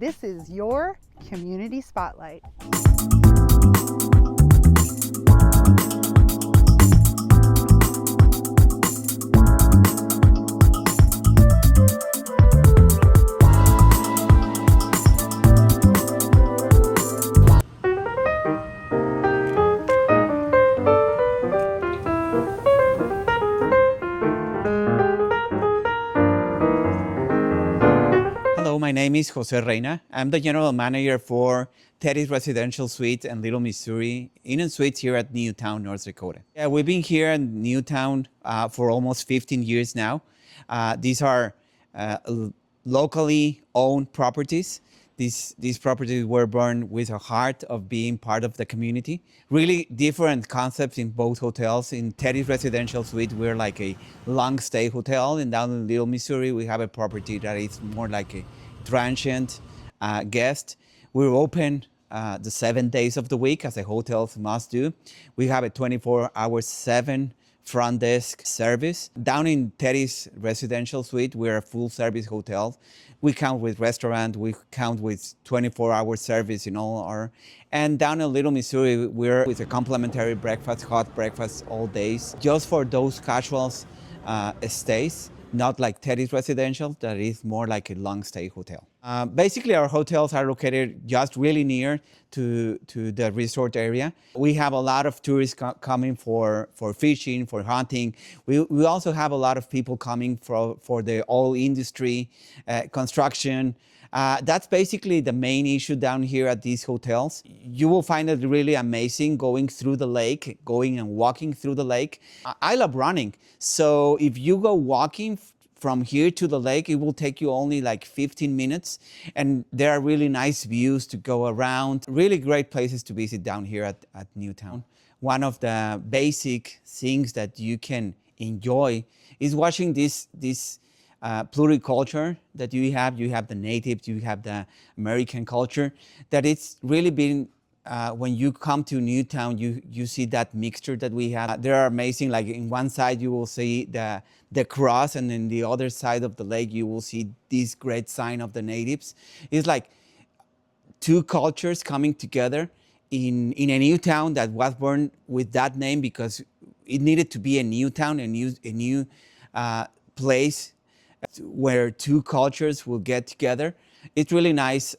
This is your Community Spotlight. Hello, my name is Jose Reina. I'm the general manager for Teddy's Residential Suite and Little Missouri Inn and Suites here at Newtown, North Dakota. Yeah, we've been here in Newtown for almost 15 years now. These are locally owned properties. These properties were born with a heart of being part of the community. Really different concepts in both hotels. In Teddy's Residential Suite, we're like a long stay hotel. And down in Little Missouri, we have a property that is more like a transient guest. We're open the 7 days of the week, as the hotels must do. We have a 24/7 front desk service. Down in Teddy's Residential Suite, we're a full service hotel. We count with restaurant, we count with 24-hour service in all our, and down in Little Missouri, we're with a complimentary breakfast, hot breakfast all days, just for those casuals stays, not like Teddy's Residential, that is more like a long stay hotel. Basically, our hotels are located just really near to the resort area. We have a lot of tourists coming for fishing, for hunting. We also have a lot of people coming for the oil industry, construction. That's basically the main issue down here at these hotels. You will find it really amazing going through the lake, going and walking through the lake. I love running. So if you go walking from here to the lake, it will take you only like 15 minutes. And there are really nice views to go around. Really great places to visit down here at Newtown. One of the basic things that you can enjoy is watching this pluriculture that you have. You have the natives, you have the American culture, that it's really been, when you come to Newtown, you see that mixture that we have. They are amazing. Like in one side, you will see the cross, and in the other side of the lake, you will see this great sign of the natives. It's like two cultures coming together in a new town that was born with that name because it needed to be a new town, a new place where two cultures will get together. It's really nice.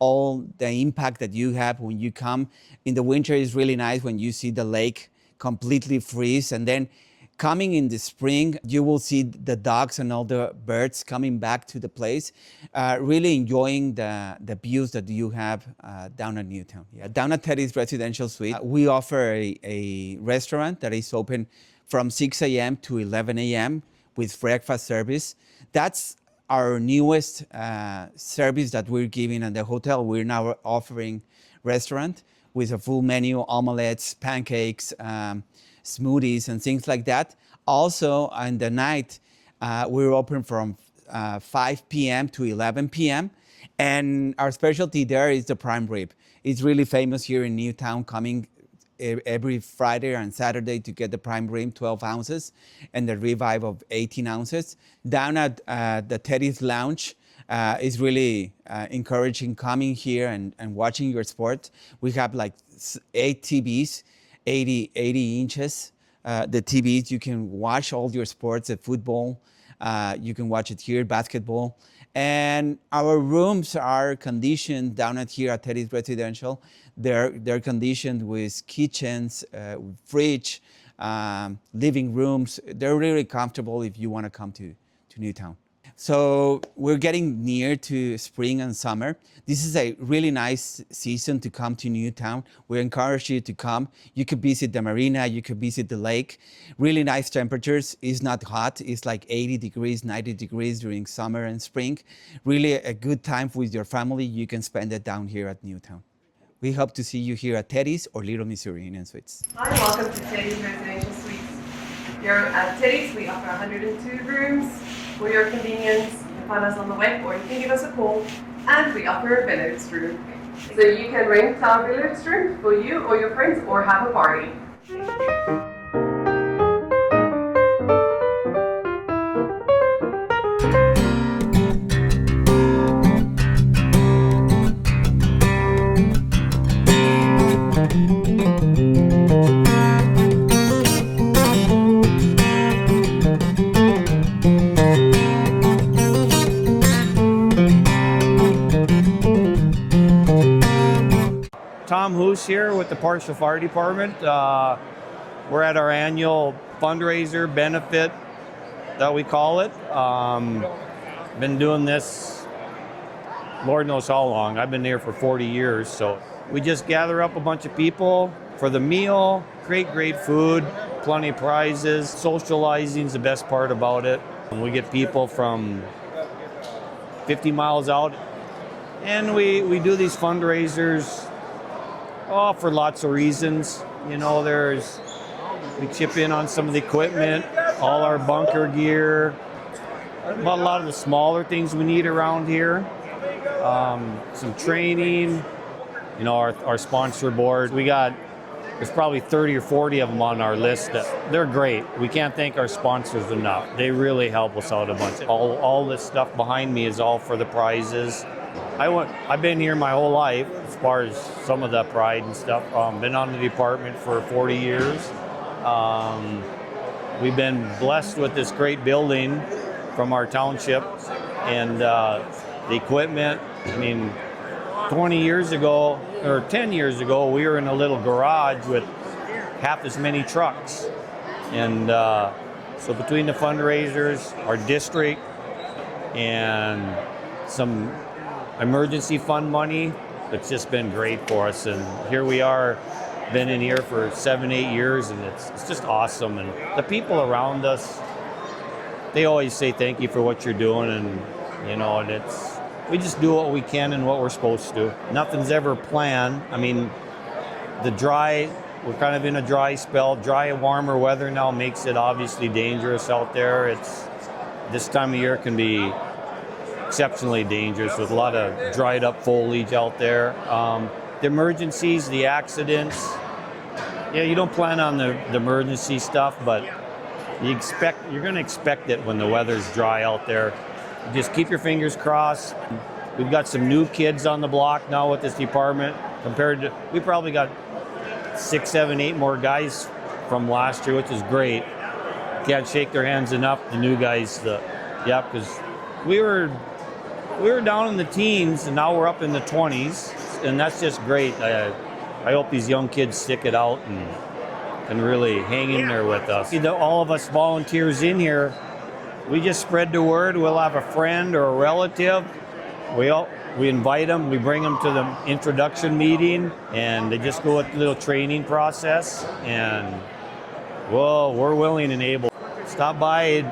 All the impact that you have when you come. In the winter is really nice when you see the lake completely freeze, and then coming in the spring, you will see the ducks and all the birds coming back to the place, really enjoying the views that you have down at Newtown. Yeah, down at Teddy's Residential Suite, we offer a restaurant that is open from 6 a.m. to 11 a.m. with breakfast service. That's our newest service that we're giving at the hotel. We're now offering restaurant with a full menu, omelets, pancakes, smoothies, and things like that. Also, on the night, we're open from 5 p.m. to 11 p.m. And our specialty there is the prime rib. It's really famous here in Newtown, coming every Friday and Saturday to get the prime rib, 12 ounces, and the ribeye of 18 ounces. Down at the Teddy's Lounge is really encouraging coming here and watching your sport. We have like 8 TVs, 80 inches. The TVs, you can watch all your sports, the football, you can watch it here, basketball. And our rooms are conditioned down at here at Teddy's Residential. They're conditioned with kitchens, fridge, living rooms. They're really comfortable if you want to come to Newtown. So we're getting near to spring and summer. This is a really nice season to come to Newtown. We encourage you to come. You could visit the marina, you could visit the lake. Really nice temperatures. It's not hot. It's like 80 degrees, 90 degrees during summer and spring. Really a good time with your family. You can spend it down here at Newtown. We hope to see you here at Teddy's or Little Missouri Inn and Suites. Hi, welcome to Teddy's Residential Suites. Here at Teddy's, we offer 102 rooms. For your convenience, you can find us on the web or you can give us a call, and we offer a billiards room. So you can rent our billiards room for you or your friends or have a party. house here with the Parshall Fire Department. We're at our annual fundraiser benefit that we call it. Been doing this, Lord knows how long. I've been here for 40 years. So we just gather up a bunch of people for the meal, create great food, plenty of prizes. Socializing is the best part about it. And we get people from 50 miles out, and we do these fundraisers for lots of reasons. You know, we chip in on some of the equipment, all our bunker gear, about a lot of the smaller things we need around here. Some training, you know, our sponsor board. There's probably 30 or 40 of them on our list. They're great. We can't thank our sponsors enough. They really help us out a bunch. All this stuff behind me is all for the prizes. I've been here my whole life as far as some of the pride and stuff. Been on the department for 40 years. We've been blessed with this great building from our township and the equipment. I mean, 20 years ago, or 10 years ago, we were in a little garage with half as many trucks. And so between the fundraisers, our district, and some emergency fund money, it's just been great for us. And here we are, been in here for 7-8 years, and it's just awesome. And the people around us, they always say thank you for what you're doing, and you know, and we just do what we can and what we're supposed to. Nothing's ever planned. I mean, we're kind of in a dry spell. Dry, warmer weather now makes it obviously dangerous out there. This time of year can be exceptionally dangerous with a lot of dried up foliage out there. The emergencies, the accidents, yeah, you don't plan on the emergency stuff, but you're going to expect it when the weather's dry out there. Just keep your fingers crossed. We've got some new kids on the block now with this department. We probably got 6, 7, 8 more guys from last year, which is great. Can't shake their hands enough. The new guys, because we were down in the teens and now we're up in the 20s, and that's just great. I hope these young kids stick it out and really hang in there with us. All of us volunteers in here, we just spread the word. We'll have a friend or a relative. We invite them. We bring them to the introduction meeting, and they just go with a little training process. And we're willing and able. Stop by,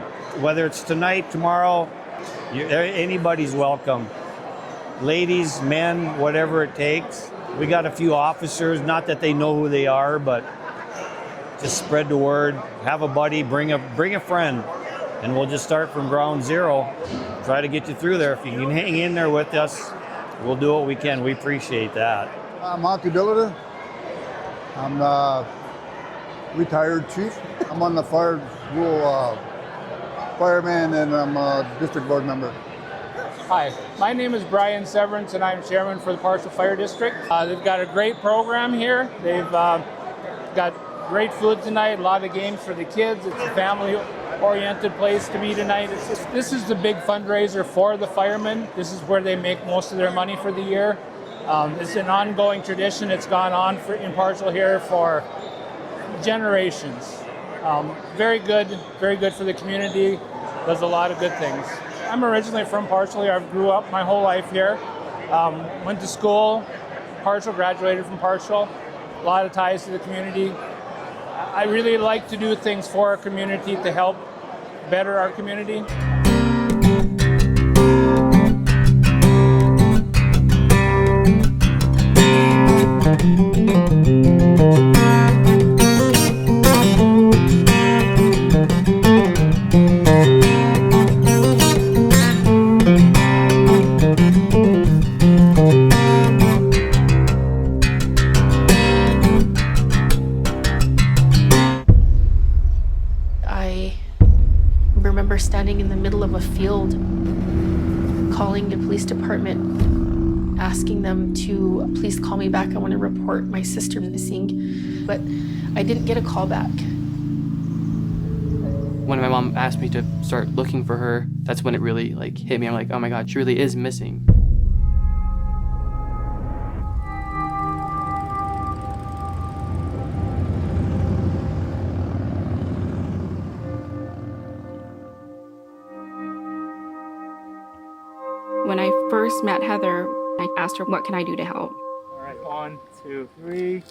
whether it's tonight, tomorrow. Anybody's welcome. Ladies, men, whatever it takes. We got a few officers. Not that they know who they are, but just spread the word. Have a buddy. Bring a friend. And we'll just start from ground zero. Try to get you through there. If you can hang in there with us, we'll do what we can. We appreciate that. I'm Monty Billiter. I'm a retired chief. I'm on the fire rule fireman, and I'm a district board member. Hi, my name is Brian Severance, and I'm chairman for the Parshall Fire District. They've got a great program here. They've got great food tonight, a lot of games for the kids. It's a family-oriented place to be tonight. This is the big fundraiser for the firemen. This is where they make most of their money for the year. It's an ongoing tradition. It's gone on in Parshall here for generations. Very good for the community. Does a lot of good things. I'm originally from Parshall here. I grew up my whole life here. Went to school, Parshall, graduated from Parshall. A lot of ties to the community. I really like to do things for our community to help better our community. Standing in the middle of a field, calling the police department, asking them to please call me back. I want to report my sister missing. But I didn't get a call back. When my mom asked me to start looking for her, that's when it really hit me. I'm like, oh my God, she really is missing. When I first met Heather, I asked her, what can I do to help? All right, 1, 2, 3.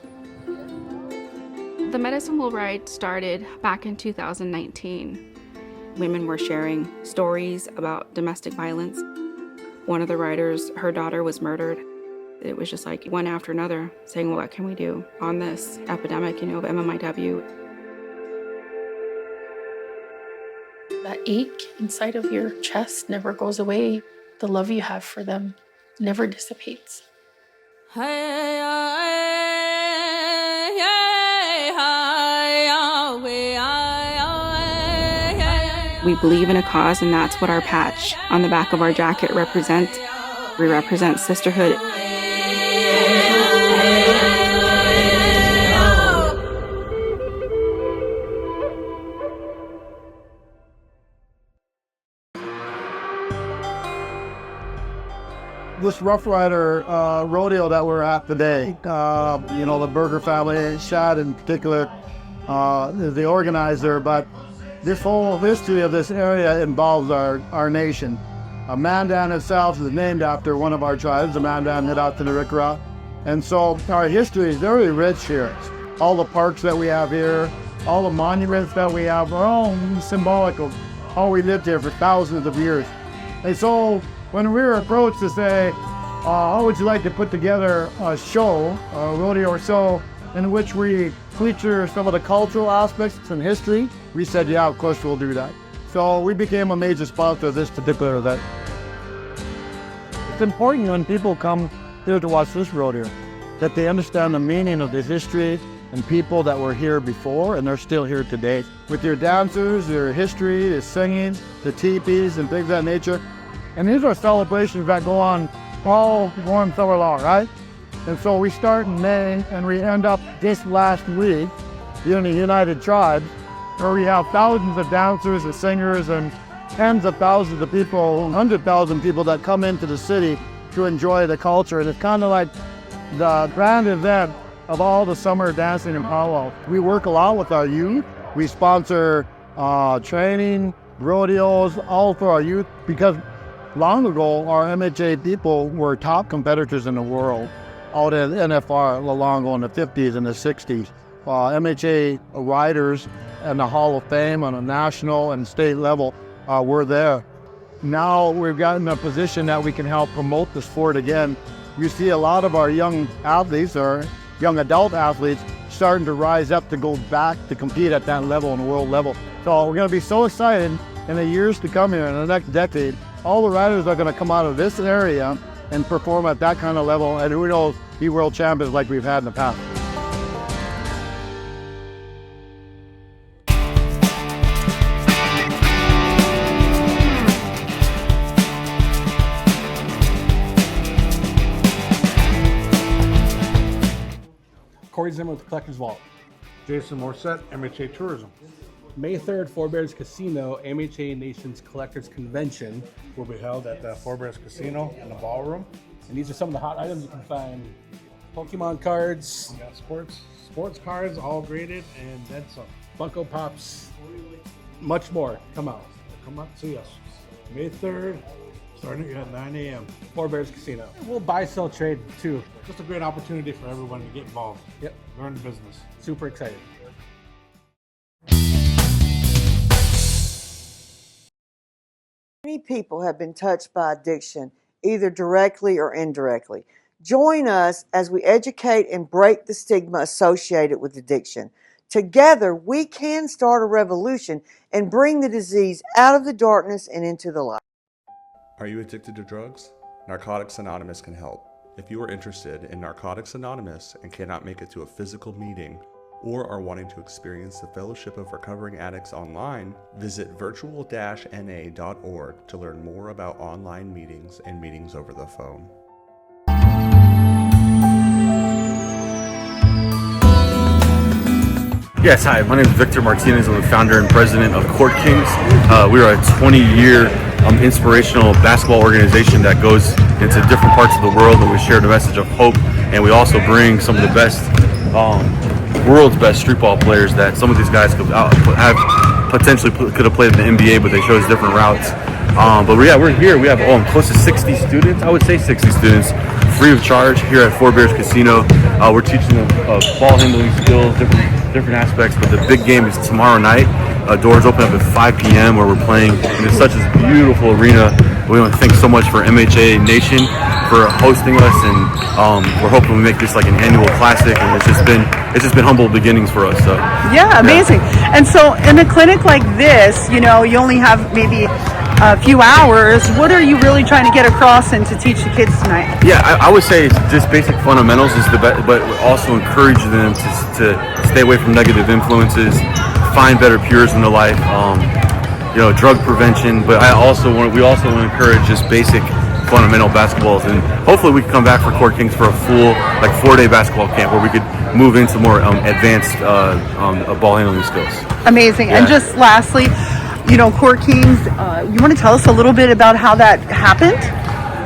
The Medicine Wheel Ride started back in 2019. Women were sharing stories about domestic violence. One of the riders, her daughter was murdered. It was just like one after another saying, well, what can we do on this epidemic, of MMIW? That ache inside of your chest never goes away. The love you have for them never dissipates. We believe in a cause, and that's what our patch on the back of our jacket represents. We represent sisterhood. This Rough Rider rodeo that we're at today, the Berger family, Shad in particular, is the organizer, but this whole history of this area involves our nation. Mandan itself is named after one of our tribes, the Mandan head out to the Rikra. And so our history is very rich here. All the parks that we have here, all the monuments that we have are all symbolic of how we lived here for thousands of years. And so when we were approached to say, how would you like to put together a show, a rodeo show, in which we feature some of the cultural aspects and history, we said, yeah, of course we'll do that. So we became a major sponsor of this particular event. It's important when people come here to watch this rodeo that they understand the meaning of the history and people that were here before and they're still here today. With your dancers, your history, the singing, the teepees and things of that nature. And these are celebrations that go on all one summer long, right? And so we start in May and we end up this last week in the United Tribes, where we have thousands of dancers and singers and tens of thousands of people, 100,000 people that come into the city to enjoy the culture. And it's kind of like the grand event of all the summer dancing in Powell. We work a lot with our youth. We sponsor training, rodeos, all for our youth, because long ago, our MHA people were top competitors in the world out in NFR long ago in the 50s and the 60s. MHA riders and the Hall of Fame on a national and state level were there. Now we've gotten a position that we can help promote the sport again. You see a lot of our young athletes or young adult athletes starting to rise up to go back to compete at that level, on the world level. So we're going to be so excited in the years to come here, in the next decade. All the riders are going to come out of this area and perform at that kind of level, and who knows, be world champions like we've had in the past. Corey Zimmer with Collector's Vault. Jason Morset, MHA Tourism. May 3rd, Four Bears Casino, MHA Nations Collectors Convention. Will be held at the Four Bears Casino in the ballroom. And these are some of the hot items you can find. Pokemon cards. We got sports cards, all graded, and then some. Funko Pops. Much more. Come out. Come out and see us. May 3rd, starting at 9 a.m. Four Bears Casino. We'll buy, sell, trade too. Just a great opportunity for everyone to get involved. Yep. Learn the business. Super excited. Many people have been touched by addiction, either directly or indirectly. Join us as we educate and break the stigma associated with addiction. Together, we can start a revolution and bring the disease out of the darkness and into the light. Are you addicted to drugs? Narcotics Anonymous can help. If you are interested in Narcotics Anonymous and cannot make it to a physical meeting, or are wanting to experience the Fellowship of Recovering Addicts online, visit virtual-na.org to learn more about online meetings and meetings over the phone. Yes, hi, my name is Victor Martinez. I'm the founder and president of Court Kings. We are a 20-year inspirational basketball organization that goes into different parts of the world, and we share the message of hope, and we also bring some of the best world's best street ball players that some of these guys could have potentially could have played in the NBA, but they chose different routes. But yeah, we're here. We have close to 60 students. I would say 60 students, free of charge here at Four Bears Casino. We're teaching them ball handling skills, different aspects. But the big game is tomorrow night. Doors open up at 5 p.m. where we're playing. And it's such a beautiful arena. We want to thank so much for MHA Nation for hosting us, and we're hoping we make this like an annual classic. And it's just been humble beginnings for us. So Yeah, amazing. And so in a clinic like this, you know, you only have maybe a few hours. What are you really trying to get across and to teach the kids tonight? Yeah, I would say it's just basic fundamentals is the best, but also encourage them to stay away from negative influences, find better peers in their life, drug prevention. But we also want to encourage just basic fundamental basketballs, and hopefully we can come back for Court Kings for a full 4-day basketball camp where we could move into more advanced ball handling skills. Amazing. Yeah. And just lastly, you know, Court Kings, you want to tell us a little bit about how that happened?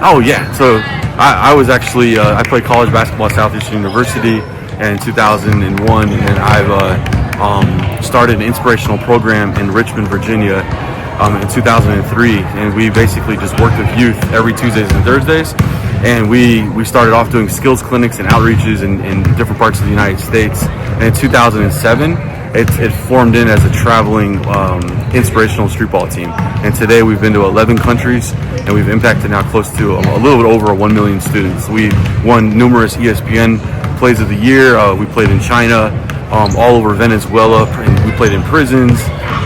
Oh yeah, so I was actually I played college basketball at Southeastern University in 2001, and then I've started an inspirational program in Richmond, Virginia in 2003, and we basically just worked with youth every Tuesdays and Thursdays, and we started off doing skills clinics and outreaches in different parts of the United States. And in 2007 it formed in as a traveling inspirational streetball team, and today we've been to 11 countries and we've impacted now close to a little bit over 1 million students. We won numerous ESPN Plays of the Year. We played in China, all over Venezuela, and we played in prisons.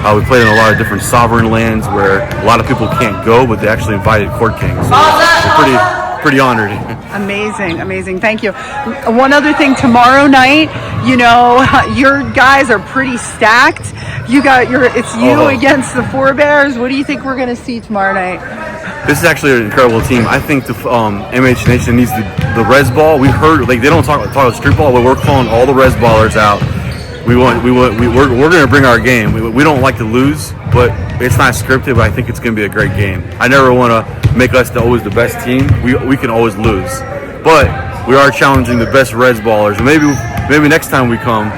We played in a lot of different sovereign lands where a lot of people can't go, but they actually invited Court Kings. So we're pretty honored. Amazing. Thank you. One other thing, tomorrow night, you know, your guys are pretty stacked. It's you against the Four Bears. What do you think we're going to see tomorrow night? This is actually an incredible team. I think the MH Nation needs the res ball. We heard they don't talk about street ball, but we're calling all the res ballers out. We're going to bring our game. We don't like to lose, but it's not scripted. But I think it's going to be a great game. I never want to make us always the best team. We can always lose, but we are challenging the best res ballers. Maybe next time we come,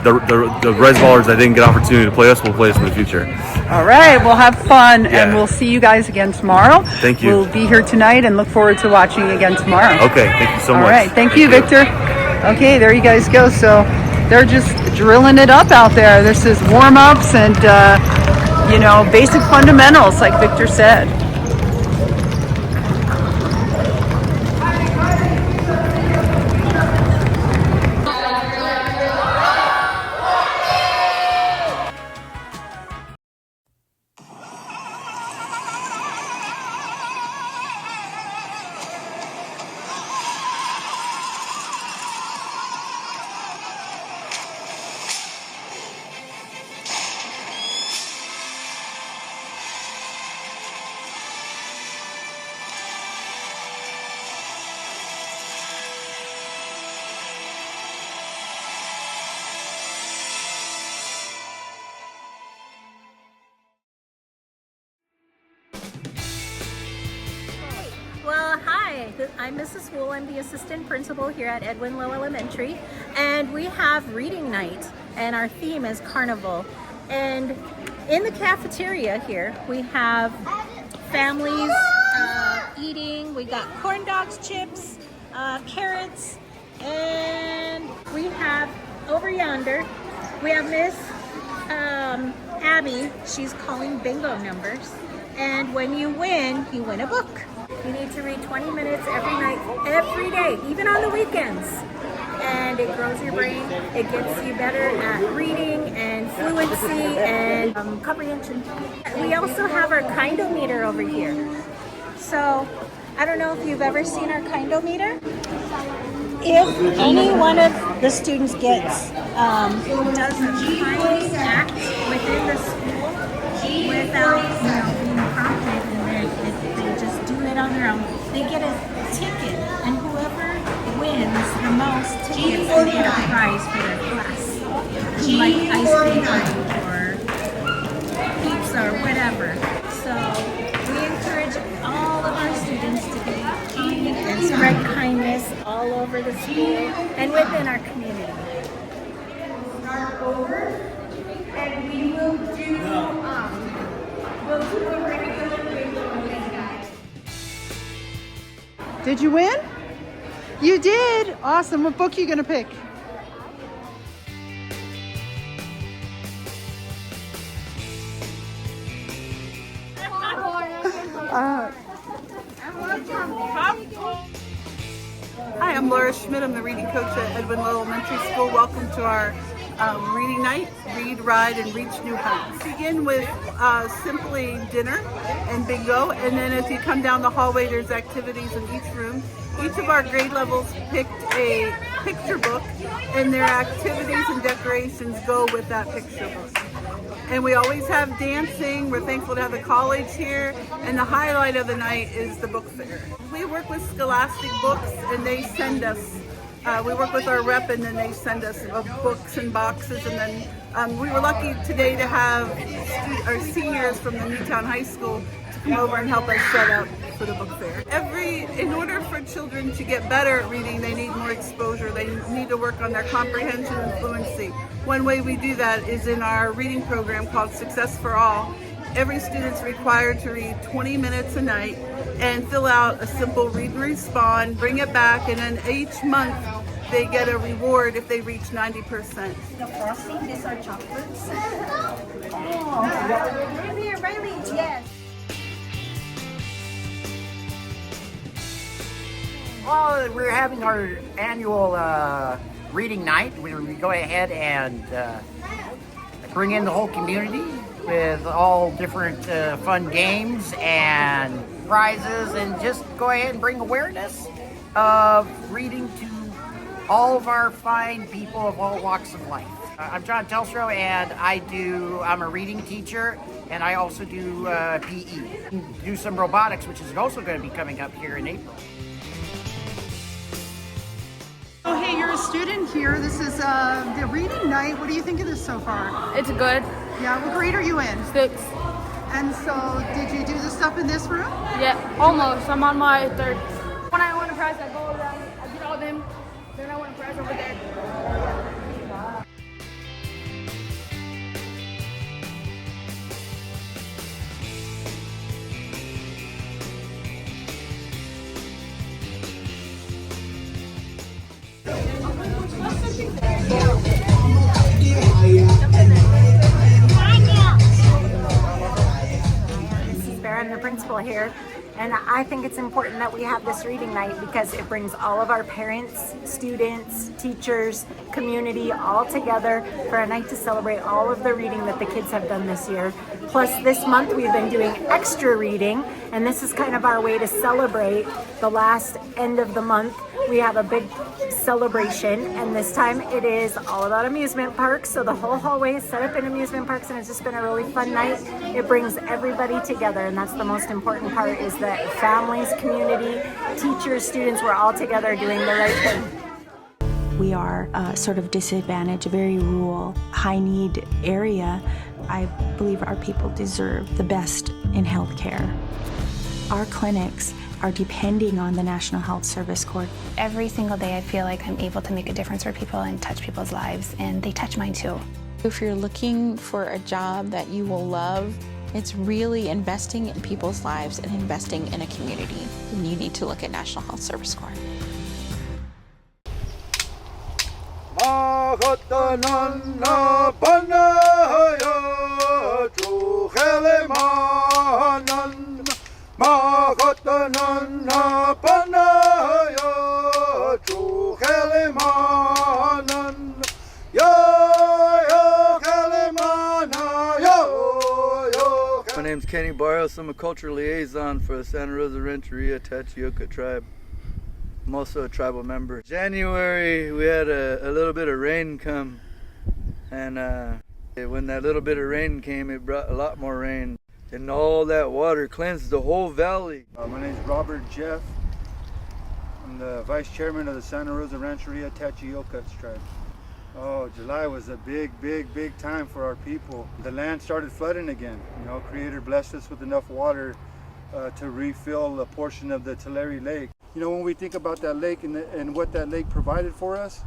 the res ballers that didn't get opportunity to play us will play us in the future. All right, we'll have fun, and we'll see you guys again tomorrow. Thank you. We'll be here tonight and look forward to watching again tomorrow. Okay, thank you so much. All right, thank you, Victor. Okay, there you guys go. So they're just drilling it up out there. This is warm-ups and, basic fundamentals, like Victor said. Well, hi, I'm Mrs. Wool. I'm the assistant principal here at Edwin Low Elementary, and we have reading night, and our theme is Carnival. And in the cafeteria here, we have families eating. We got corn dogs, chips, carrots, and we have over yonder, we have Miss Abby. She's calling bingo numbers, and when you win a book. You need to read 20 minutes every night, every day, even on the weekends. And it grows your brain. It gets you better at reading and fluency and comprehension. We also have our kindometer over here. So, I don't know if you've ever seen our kindometer. If any one of the students does a kind act within the school without being prompted, and they just do it on their own, they get a ticket, and whoever wins the most tickets will get a prize for their class, like ice cream or pizza or whatever. So we encourage all of our students to be kind and spread kindness all over the school and within our community. Start over, and we will do a regular Did you win? You did. Awesome. What book are you going to pick? Hi, I'm Laura Schmidt. I'm the reading coach at Edwin Lowe Elementary School. Welcome to our reading night, Read, Ride, and Reach New Heights. Begin with simply dinner and bingo, and then as you come down the hallway, there's activities in each room. Each of our grade levels picked a picture book, and their activities and decorations go with that picture book. And we always have dancing. We're thankful to have the college here. And the highlight of the night is the book fair. We work with Scholastic Books, and they send us, we work with our rep, and then they send us books and boxes. And then we were lucky today to have our seniors from the Newtown High School to come over and help us set up for the book fair. In order for children to get better at reading, they need more exposure. They need to work on their comprehension and fluency. One way we do that is in our reading program called Success for All. Every student's required to read 20 minutes a night and fill out a simple read and respond, bring it back, and then each month they get a reward if they reach 90%. The frosting, these are chocolates. Oh, really? Yes. Well, we're having our annual reading night where we go ahead and bring in the whole community with all different fun games and prizes, and just go ahead and bring awareness of reading to all of our fine people of all walks of life. I'm John Telstrow, and I'm a reading teacher, and I also do PE. Do some robotics, which is also going to be coming up here in April. Oh, hey, you're a student here. This is the reading night. What do you think of this so far? It's good. Yeah, what grade are you in? 6. And so, did you do the stuff in this room? Yeah, almost. I'm on my 3rd. When I win a prize, I go around, I get all of them, then I win a prize over there. I'm the principal here, and I think it's important that we have this reading night because it brings all of our parents, students, teachers, community all together for a night to celebrate all of the reading that the kids have done this year. Plus this month we've been doing extra reading, and this is kind of our way to celebrate the last end of the month. We have a big celebration, and this time it is all about amusement parks. So the whole hallway is set up in amusement parks, and it's just been a really fun night. It brings everybody together, and that's the most important part, is that families, community, teachers, students, we're all together doing the right thing. We are sort of disadvantaged, a very rural, high-need area. I believe our people deserve the best in healthcare. Our clinics are depending on the National Health Service Corps. Every single day I feel like I'm able to make a difference for people and touch people's lives, and they touch mine too. If you're looking for a job that you will love, it's really investing in people's lives and investing in a community. And you need to look at National Health Service Corps. My name's Kenny Barrios. I'm a cultural liaison for the Santa Rosa Rancheria Tachioca tribe. I'm also a tribal member. January we had a little bit of rain come, and when that little bit of rain came, it brought a lot more rain, and all that water cleansed the whole valley. My name's Robert Jeff. I'm the vice chairman of the Santa Rosa Rancheria Tachioca tribe. Oh, July was a big time for our people. The land started flooding again. You know, Creator blessed us with enough water to refill a portion of the Tulare Lake. You know, when we think about that lake and what that lake provided for us,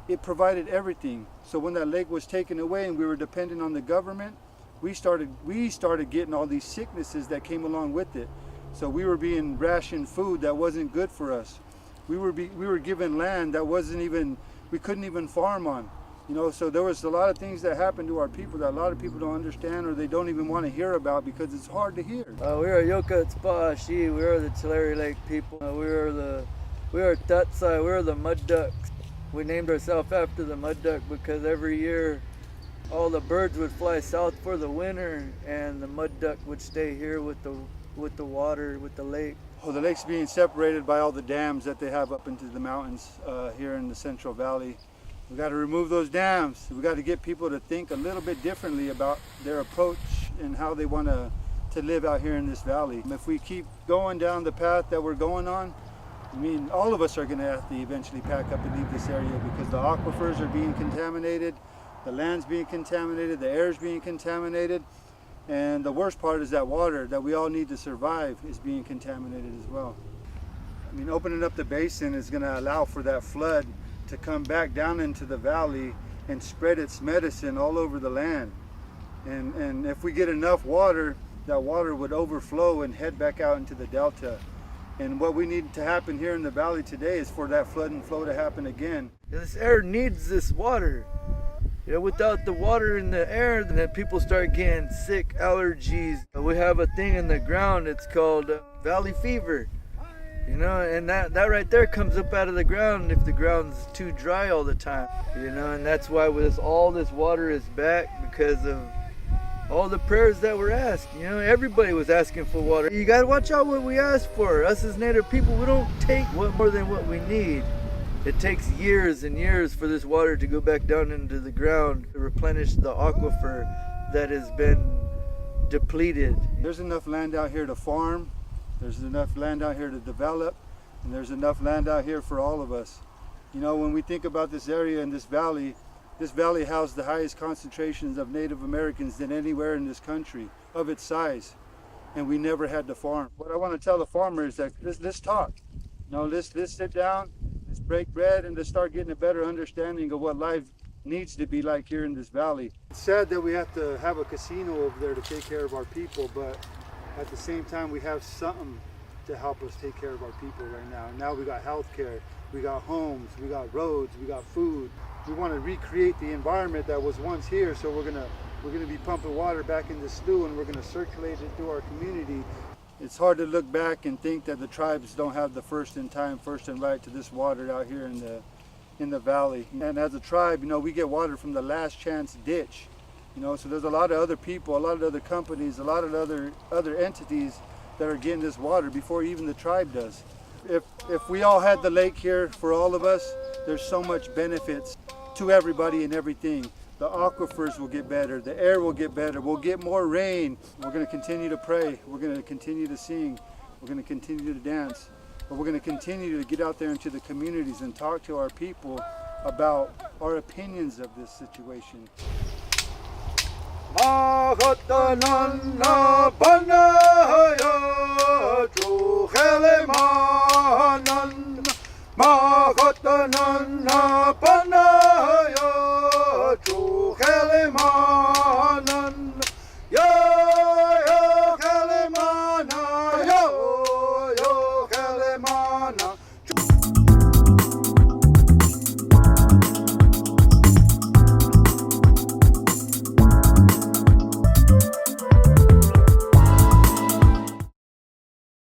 it provided everything. So when that lake was taken away and we were dependent on the government, we started getting all these sicknesses that came along with it. So we were being rationed food that wasn't good for us. We were given land that we couldn't even farm on. You know, so there was a lot of things that happened to our people that a lot of people don't understand or they don't even want to hear about because it's hard to hear. We are Yokatspashi, we are the Tulare Lake people. We are Tatsai, we are the mud ducks. We named ourselves after the mud duck because every year all the birds would fly south for the winter and the mud duck would stay here with the water, with the lake. Oh, the lake's being separated by all the dams that they have up into the mountains here in the Central Valley. We got to remove those dams. We got to get people to think a little bit differently about their approach and how they want to live out here in this valley. If we keep going down the path that we're going on, I mean, all of us are going to have to eventually pack up and leave this area because the aquifers are being contaminated, the land's being contaminated, the air's being contaminated, and the worst part is that water that we all need to survive is being contaminated as well. I mean, opening up the basin is going to allow for that flood to come back down into the valley and spread its medicine all over the land. And if we get enough water, that water would overflow and head back out into the delta. And what we need to happen here in the valley today is for that flood and flow to happen again. This air needs this water. You know, without the water in the air, then people start getting sick, allergies. We have a thing in the ground, it's called valley fever. You know, and that right there comes up out of the ground if the ground's too dry all the time. You know, and that's why all this water is back because of all the prayers that were asked. You know, everybody was asking for water. You gotta watch out what we ask for. Us as Native people, we don't take more than what we need. It takes years and years for this water to go back down into the ground to replenish the aquifer that has been depleted. There's enough land out here to farm. There's enough land out here to develop, and there's enough land out here for all of us. You know, when we think about this area and this valley housed the highest concentrations of Native Americans than anywhere in this country of its size, and we never had to farm. What I want to tell the farmers is that let's talk. You know, let's sit down, let's break bread, and let's start getting a better understanding of what life needs to be like here in this valley. It's sad that we have to have a casino over there to take care of our people, but at the same time, we have something to help us take care of our people right now. Now we got health care, we got homes, we got roads, we got food. We want to recreate the environment that was once here, so we're gonna be pumping water back in the stew and we're gonna circulate it through our community. It's hard to look back and think that the tribes don't have the first in time, first and right to this water out here in the valley. And as a tribe, you know, we get water from the last chance ditch. You know, so there's a lot of other people, a lot of other companies, a lot of other entities that are getting this water before even the tribe does. If we all had the lake here for all of us, there's so much benefits to everybody and everything. The aquifers will get better, the air will get better, we'll get more rain. We're going to continue to pray, we're going to continue to sing, we're going to continue to dance, but we're going to continue to get out there into the communities and talk to our people about our opinions of this situation. Mahatanana